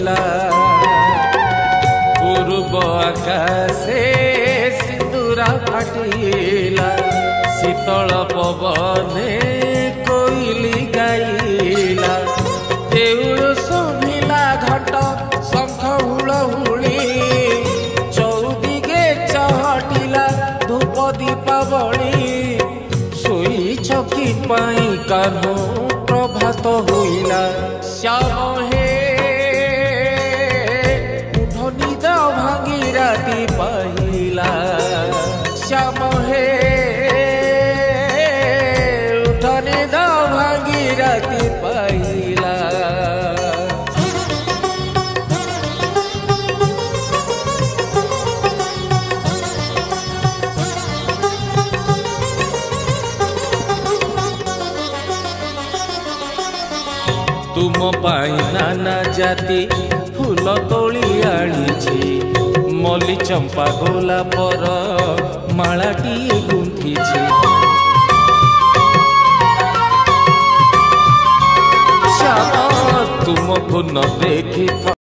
होइला पूर्व आकाशे सिंदूरा फाटिला शीतल पवने कोइली गाइला देउळ सुनिला घट शंख हुलहुली चौदिगे चहटिला धूप दीपावली सोई छकी पाई कान्हो प्रभात होइला श्याम हे उठ निद भांगी राति पाहिला श्याम हे उठ निद भांगी राति पाहिला तुम पाई नाना जाति फूल तोली आनी मल्ली चंपा गोलापर मालाटी गुंथी श्याम तुमको न देखी